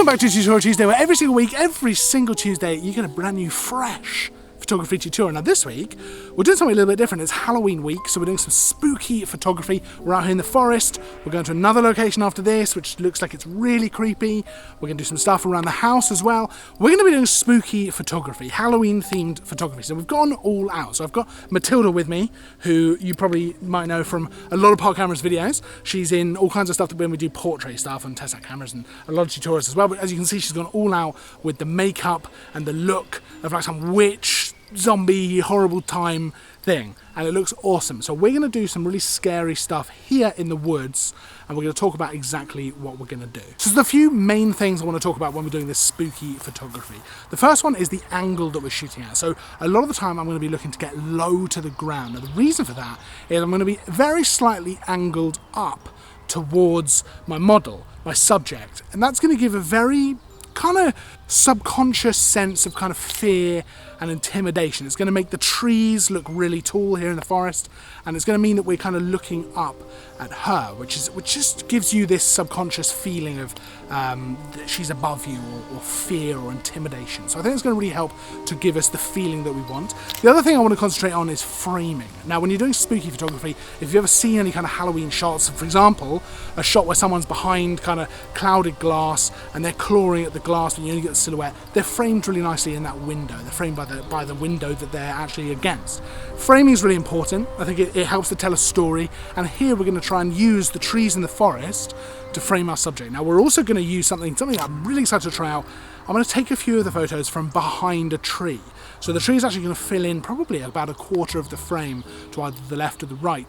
Welcome back to Tutorial Tuesday, where every single Tuesday, you get a brand new, fresh photography tutorial. Now this week, we're doing something a little bit different. It's Halloween week, so we're doing some spooky photography. We're out here in the forest. We're going to another location after this, which looks like it's really creepy. We're going to do some stuff around the house as well. We're going to be doing spooky photography, Halloween-themed photography. So we've gone all out. So I've got Matilda with me, who you probably might know from a lot of Park Cameras videos. She's in all kinds of stuff when we do portrait stuff and test out cameras and a lot of tutorials as well. But as you can see, she's gone all out with the makeup and the look of like some witch, zombie, horrible time thing, and it looks awesome. So we're going to do some really scary stuff here in the woods, and we're going to talk about exactly what we're going to do. So there's a few main things I want to talk about when we're doing this spooky photography. The first one is the angle that we're shooting at. So a lot of the time I'm going to be looking to get low to the ground. Now the reason for that is I'm going to be very slightly angled up towards my model, my subject, and that's going to give a very kind of subconscious sense of kind of fear and intimidation. It's going to make the trees look really tall here in the forest, and it's going to mean that we're kind of looking up at her, which just gives you this subconscious feeling of that she's above you, or fear or intimidation. So I think it's going to really help to give us the feeling that we want. The other thing I want to concentrate on is framing. Now when you're doing spooky photography, if you've ever seen any kind of Halloween shots, for example, a shot where someone's behind kind of clouded glass and they're clawing at the glass and you only get the silhouette, they're framed really nicely in that window. They're framed by the window that they're actually against. Framing is really important. I think it helps to tell a story, and here we're going to try and use the trees in the forest to frame our subject. Now we're also going to use something I'm really excited to try out. I'm going to take a few of the photos from behind a tree. So the tree is actually going to fill in probably about a quarter of the frame to either the left or the right.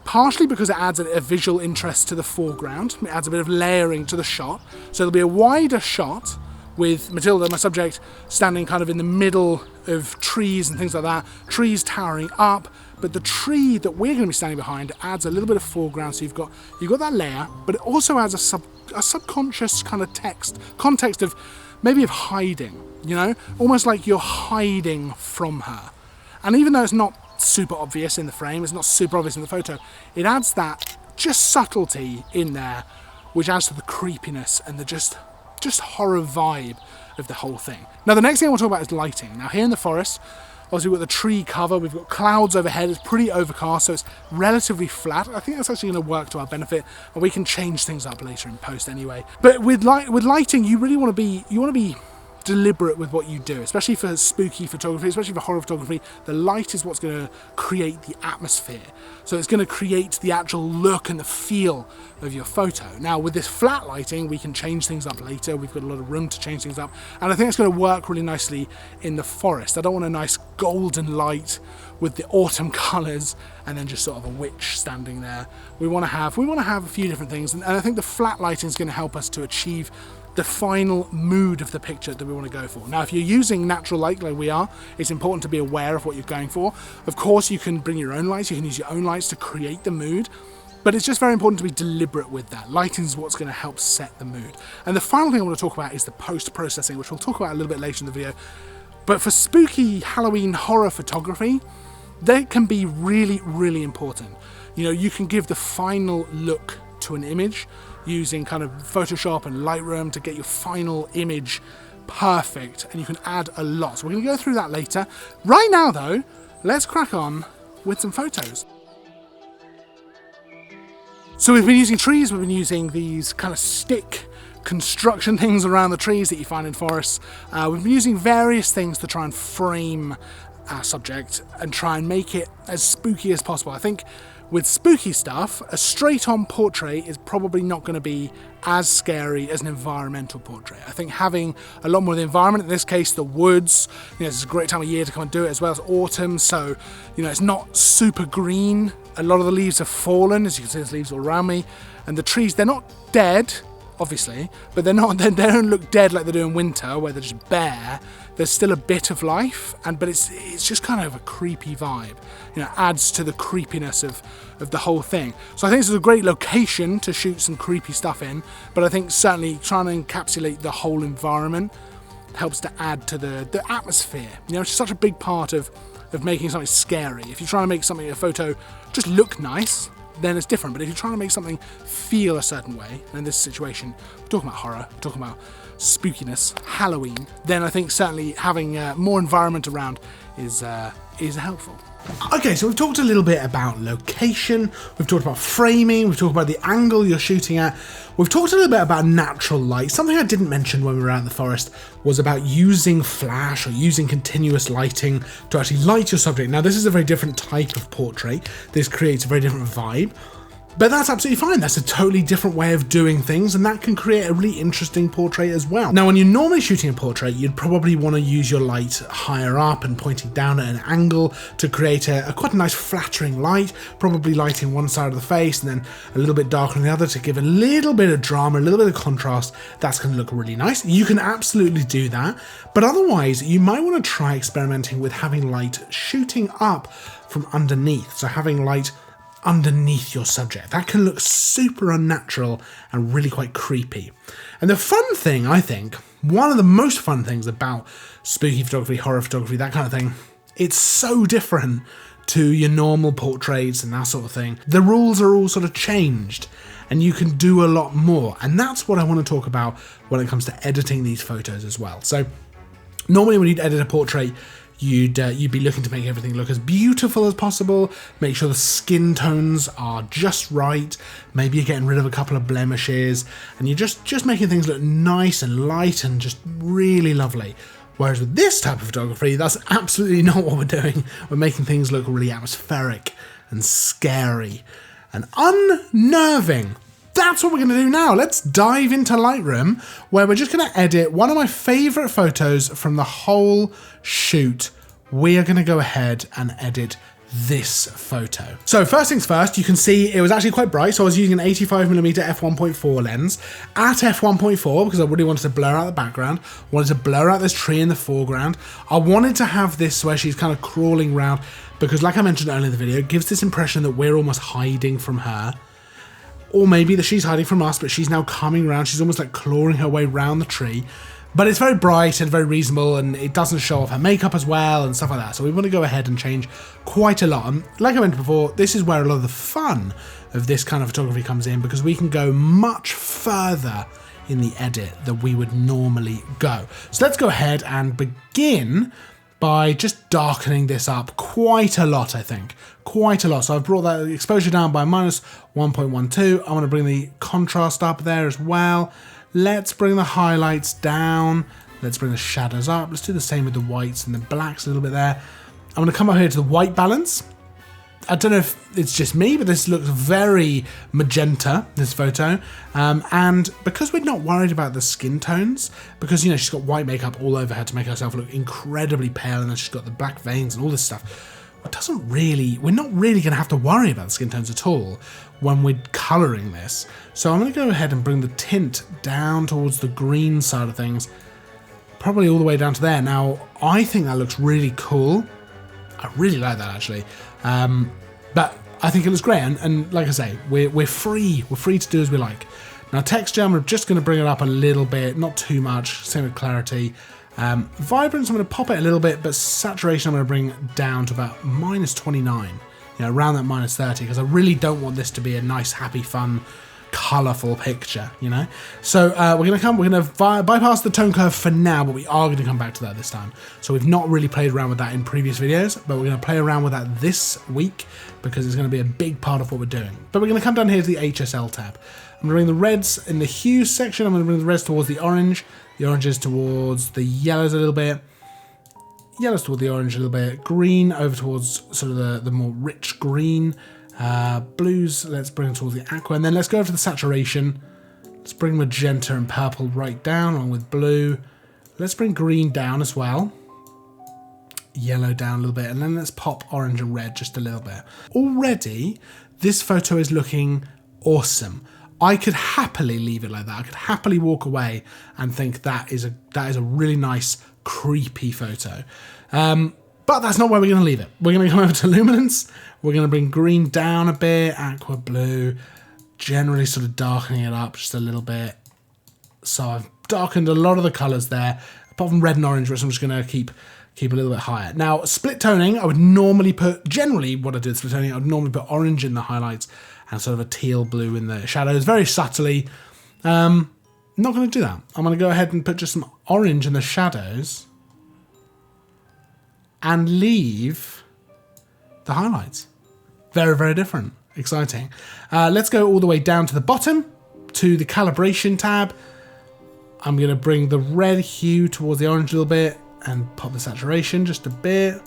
Partially because it adds a visual interest to the foreground. It adds a bit of layering to the shot. So there'll be a wider shot with Matilda, my subject, standing kind of in the middle of trees and things like that, trees towering up, but the tree that we're going to be standing behind adds a little bit of foreground, so you've got that layer, but it also adds a subconscious kind of context of maybe of hiding, you know, almost like you're hiding from her. And even though it's not super obvious in the frame, it's not super obvious in the photo, it adds that just subtlety in there, which adds to the creepiness and the just horror vibe of the whole thing. Now the next thing I want to talk about is lighting. Now here in the forest, obviously we've got the tree cover, we've got clouds overhead, it's pretty overcast, so it's relatively flat. I think that's actually going to work to our benefit, and we can change things up later in post anyway. But with lighting, you really want to be deliberate with what you do, especially for spooky photography, especially for horror photography. The light is what's going to create the atmosphere. So it's going to create the actual look and the feel of your photo. Now with this flat lighting, we can change things up later. We've got a lot of room to change things up, and I think it's going to work really nicely in the forest. I don't want a nice golden light with the autumn colours and then just sort of a witch standing there. We want to have a few different things, and I think the flat lighting is going to help us to achieve the final mood of the picture that we want to go for. Now if you're using natural light like we are, it's important to be aware of what you're going for. Of course you can bring your own lights, you can use your own lights to create the mood, but it's just very important to be deliberate with that. Lighting is what's going to help set the mood. And the final thing I want to talk about is the post-processing, which we'll talk about a little bit later in the video. But for spooky Halloween horror photography, that can be really, really important. You know, you can give the final look to an image using kind of Photoshop and Lightroom to get your final image perfect, and you can add a lot. So we're going to go through that later. Right now though, let's crack on with some photos. So we've been using trees, we've been using these kind of stick construction things around the trees that you find in forests. We've been using various things to try and frame our subject and try and make it as spooky as possible. I think with spooky stuff, a straight-on portrait is probably not going to be as scary as an environmental portrait. I think having a lot more of the environment, in this case the woods, you know, it's a great time of year to come and do it, as well as autumn, so you know it's not super green. A lot of the leaves have fallen, as you can see there's leaves all around me, and the trees, they're not dead, obviously, but they don't look dead like they do in winter where they're just bare. There's still a bit of life, but it's just kind of a creepy vibe. You know, adds to the creepiness of the whole thing. So I think this is a great location to shoot some creepy stuff in, but I think certainly trying to encapsulate the whole environment helps to add to the atmosphere. You know, it's such a big part of making something scary. If you're trying to make a photo just look nice, then it's different. But if you're trying to make something feel a certain way, and in this situation, we're talking about horror, we're talking about spookiness, Halloween, then I think certainly having more environment around is helpful. Okay, so we've talked a little bit about location, we've talked about framing, we've talked about the angle you're shooting at, we've talked a little bit about natural light. Something I didn't mention when we were out in the forest was about using flash or using continuous lighting to actually light your subject. Now this is a very different type of portrait, this creates a very different vibe. But that's absolutely fine, that's a totally different way of doing things, and that can create a really interesting portrait as well. Now when you're normally shooting a portrait, you'd probably want to use your light higher up and pointing down at an angle to create a quite a nice flattering light, probably lighting one side of the face and then a little bit darker on the other to give a little bit of drama, a little bit of contrast. That's going to look really nice. You can absolutely do that, but otherwise you might want to try experimenting with having light shooting up from underneath, so having light underneath your subject. That can look super unnatural and really quite creepy. And the fun thing, I think, one of the most fun things about spooky photography, horror photography, that kind of thing, it's so different to your normal portraits and that sort of thing. The rules are all sort of changed and you can do a lot more. And that's what I want to talk about when it comes to editing these photos as well. So normally when you'd edit a portrait, you'd be looking to make everything look as beautiful as possible, make sure the skin tones are just right, maybe you're getting rid of a couple of blemishes, and you're just making things look nice and light and just really lovely. Whereas with this type of photography, that's absolutely not what we're doing. We're making things look really atmospheric and scary and unnerving. That's what we're going to do now. Let's dive into Lightroom, where we're just going to edit one of my favorite photos from the whole shoot. We are going to go ahead and edit this photo. So first things first, you can see it was actually quite bright. So I was using an 85mm f1.4 lens at f1.4 because I really wanted to blur out the background, wanted to blur out this tree in the foreground. I wanted to have this where she's kind of crawling around because, like I mentioned earlier in the video, it gives this impression that we're almost hiding from her. Or maybe that she's hiding from us, but she's now coming around. She's almost like clawing her way around the tree. But it's very bright and very reasonable, and it doesn't show off her makeup as well and stuff like that. So we want to go ahead and change quite a lot. And like I mentioned before, this is where a lot of the fun of this kind of photography comes in, because we can go much further in the edit than we would normally go. So let's go ahead and begin by just darkening this up quite a lot, I think. Quite a lot. So I've brought that exposure down by minus 1.12. I want to bring the contrast up there as well. Let's bring the highlights down. Let's bring the shadows up. Let's do the same with the whites and the blacks a little bit there. I'm going to come up here to the white balance. I don't know if it's just me, but this looks very magenta, this photo. And because we're not worried about the skin tones, because, you know, she's got white makeup all over her to make herself look incredibly pale, and then she's got the black veins and all this stuff, we're not really going to have to worry about the skin tones at all when we're colouring this. So I'm going to go ahead and bring the tint down towards the green side of things, probably all the way down to there. Now, I think that looks really cool. I really like that, actually. But I think it looks great, and like I say, we're free to do as we like. Now texture, I'm just going to bring it up a little bit, not too much, same with clarity. Vibrance, I'm going to pop it a little bit, but saturation I'm going to bring down to about minus 29, you know, around that minus 30, because I really don't want this to be a nice, happy, fun, colourful picture, you know. So we're going to bypass the tone curve for now, but we are going to come back to that this time. So we've not really played around with that in previous videos, but we're going to play around with that this week because it's going to be a big part of what we're doing. But we're going to come down here to the HSL tab. I'm going to bring the reds in the hue section. I'm going to bring the reds towards the oranges towards the yellows a little bit, yellows toward the orange a little bit, green over towards sort of the more rich green. Blues, let's bring it towards the aqua, and then let's go over to the saturation. Let's bring magenta and purple right down along with blue. Let's bring green down as well. Yellow down a little bit, and then let's pop orange and red just a little bit. Already, this photo is looking awesome. I could happily leave it like that. I could happily walk away and think that is a really nice, creepy photo. But that's not where we're going to leave it. We're going to come over to Luminance. We're going to bring green down a bit, aqua blue, generally sort of darkening it up just a little bit. So I've darkened a lot of the colours there, apart from red and orange, which I'm just going to keep a little bit higher. Now, split toning, I would normally put, generally what I do with split toning, I would normally put orange in the highlights and sort of a teal blue in the shadows, very subtly. Not going to do that. I'm going to go ahead and put just some orange in the shadows and leave the highlights. Very, very different. Exciting. Let's go all the way down to the bottom to the calibration tab. I'm going to bring the red hue towards the orange a little bit and pop the saturation just a bit.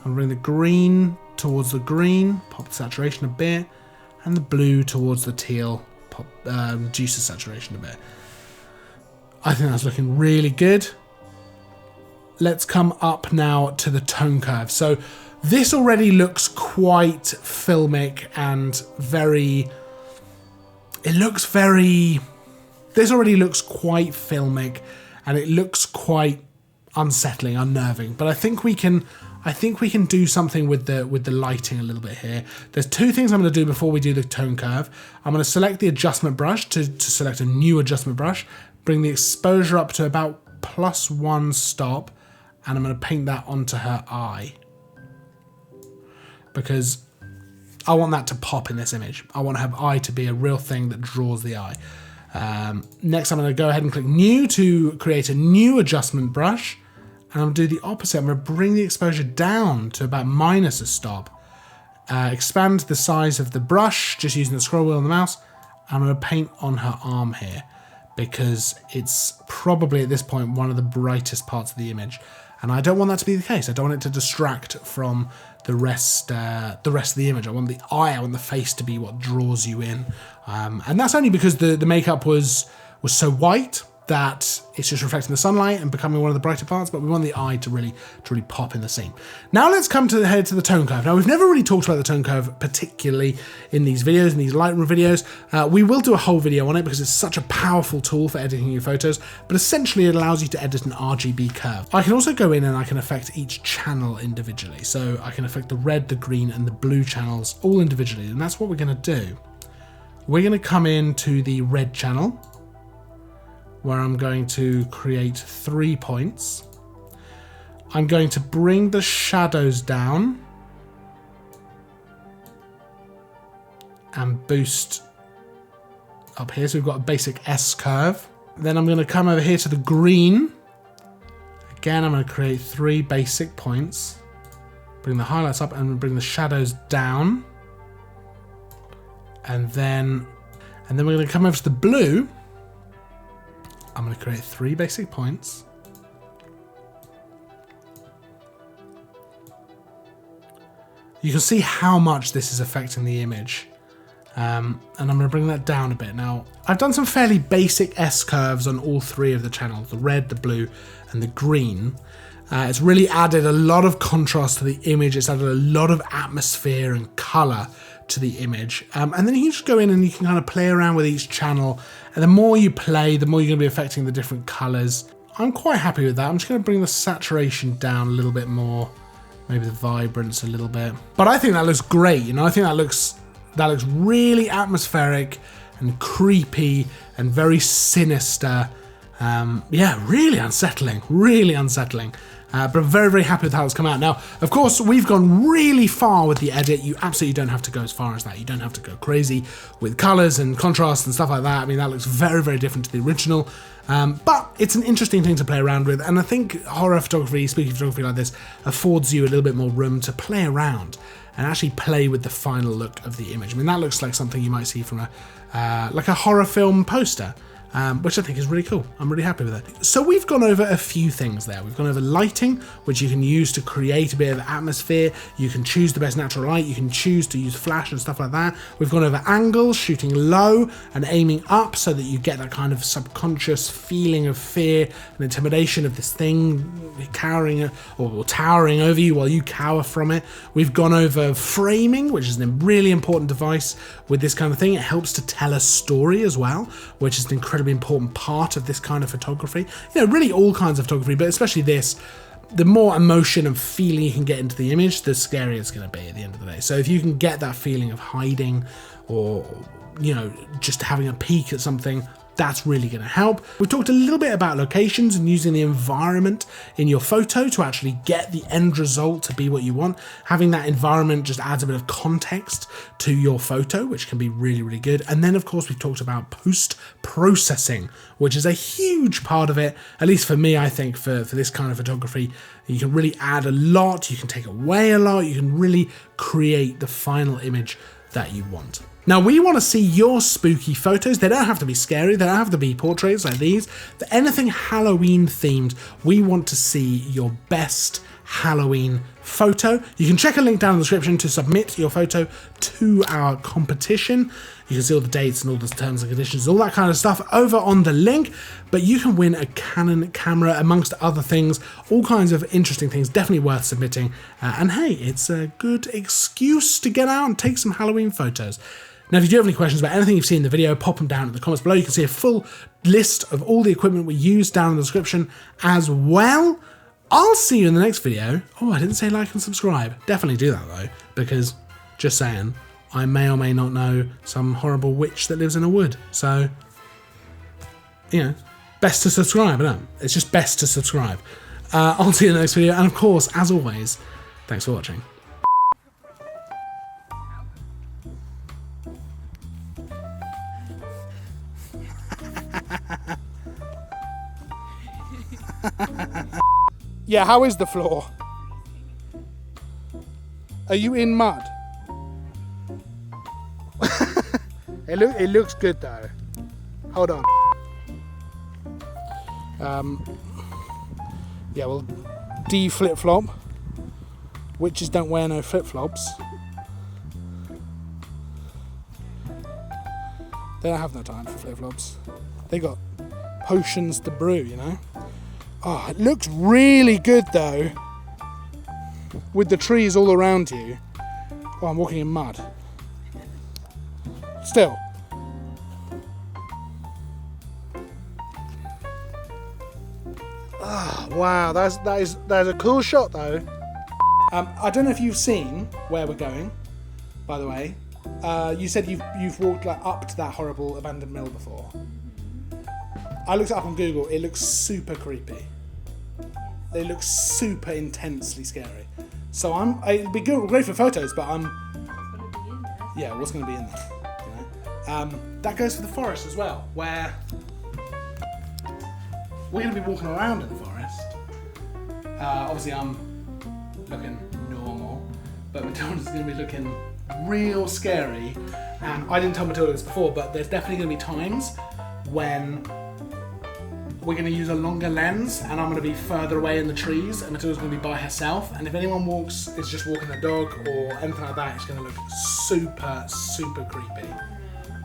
I'll bring the green towards the green, pop the saturation a bit, and the blue towards the teal, pop, reduce the saturation a bit. I think that's looking really good. Let's come up now to the tone curve. So this already looks quite filmic and very, this already looks quite filmic and it looks quite unsettling, unnerving. But I think we can do something with the lighting a little bit here. There's two things I'm going to do before we do the tone curve. I'm going to select the adjustment brush to select a new adjustment brush, bring the exposure up to about +1 stop, and I'm going to paint that onto her eye. Because I want that to pop in this image. I want her eye to be a real thing that draws the eye. Next, I'm going to go ahead and click New to create a new adjustment brush. And I'm going to do the opposite. I'm going to bring the exposure down to about -1 stop. Expand the size of the brush, just using the scroll wheel on the mouse. I'm going to paint on her arm here, because it's probably at this point one of the brightest parts of the image. And I don't want that to be the case. I don't want it to distract from the rest of the image. I want the eye, I want the face to be what draws you in. And that's only because the makeup was so white that it's just reflecting the sunlight and becoming one of the brighter parts, but we want the eye to really pop in the scene. Now let's come to the tone curve. Now we've never really talked about the tone curve particularly in these videos, in these Lightroom videos. We will do a whole video on it because it's such a powerful tool for editing your photos, but essentially it allows you to edit an RGB curve. I can also go in and I can affect each channel individually. So I can affect the red, the green, and the blue channels all individually, and that's what we're gonna do. We're gonna come into the red channel, where I'm going to create 3 points. I'm going to bring the shadows down and boost up here. So we've got a basic S curve. Then I'm going to come over here to the green. Again, I'm going to create 3 basic points. Bring the highlights up and bring the shadows down. And then we're going to come over to the blue. I'm going to create 3 basic points. You can see how much this is affecting the image. And I'm going to bring that down a bit. Now, I've done some fairly basic S curves on all 3 of the channels, the red, the blue, and the green. It's really added a lot of contrast to the image. It's added a lot of atmosphere and color to the image. And then you can just go in and you can kind of play around with each channel. And the more you play, the more you're going to be affecting the different colors. I'm quite happy with that. I'm just going to bring the saturation down a little bit more. Maybe the vibrance a little bit. But I think that looks great. You know, I think that looks really atmospheric and creepy and very sinister. Yeah, really unsettling, really unsettling. But I'm very, very happy with how it's come out. Now, of course, we've gone really far with the edit. You absolutely don't have to go as far as that. You don't have to go crazy with colors and contrast and stuff like that. I mean, that looks very, very different to the original. But it's an interesting thing to play around with. And I think horror photography, spooky photography like this, affords you a little bit more room to play around and actually play with the final look of the image. I mean, that looks like something you might see from like a horror film poster. Which I think is really cool. I'm really happy with it. So we've gone over a few things there. We've gone over lighting, which you can use to create a bit of atmosphere. You can choose the best natural light. You can choose to use flash and stuff like that. We've gone over angles, shooting low and aiming up so that you get that kind of subconscious feeling of fear and intimidation of this thing cowering or towering over you while you cower from it. We've gone over framing, which is a really important device with this kind of thing. It helps to tell a story as well, which is an incredibly important part of this kind of photography. You know, really all kinds of photography, but especially this. The more emotion and feeling you can get into the image, the scarier it's going to be at the end of the day. So if you can get that feeling of hiding or, you know, just having a peek at something, That's really going to help. We talked a little bit about locations and using the environment in your photo to actually get the end result to be what you want. Having that environment just adds a bit of context to your photo, which can be really, really good. And then, of course, we've talked about post-processing, which is a huge part of it, at least for me, I think, for this kind of photography. You can really add a lot, you can take away a lot, you can really create the final image that you want. Now, we want to see your spooky photos. They don't have to be scary, they don't have to be portraits like these. For anything Halloween themed, we want to see your best Halloween photo. You can check a link down in the description to submit your photo to our competition. You can see all the dates and all the terms and conditions, all that kind of stuff over on the link. But you can win a Canon camera, amongst other things, all kinds of interesting things, definitely worth submitting. And hey, it's a good excuse to get out and take some Halloween photos. Now, if you do have any questions about anything you've seen in the video, pop them down in the comments below. You can see a full list of all the equipment we use down in the description as well. I'll see you in the next video. Oh, I didn't say like and subscribe. Definitely do that though, because just saying, I may or may not know some horrible witch that lives in a wood. So, you know, best to subscribe. I know. It's just best to subscribe. I'll see you in the next video. And of course, as always, thanks for watching. Yeah, how is the floor? Are you in mud? It looks good though. Hold on. Yeah, well, D flip-flop. Witches don't wear no flip-flops. They don't have no time for flip-flops. They got potions to brew, you know? Oh, it looks really good though, with the trees all around you. Oh, I'm walking in mud. Still. Oh, wow, that is a cool shot though. I don't know if you've seen where we're going, by the way. You said you've walked like up to that horrible abandoned mill before. I looked it up on Google. It looks super creepy. It looks super intensely scary. So it'd be good, great for photos, but yeah, what's going to be in there? You know? That goes for the forest as well, where we're going to be walking around in the forest. Obviously, I'm looking normal, but Matilda's going to be looking real scary. And I didn't tell Matilda this before, but there's definitely going to be times when we're going to use a longer lens and I'm going to be further away in the trees and Matilda's going to be by herself, and if anyone is just walking a dog or anything like that, it's going to look super, super creepy.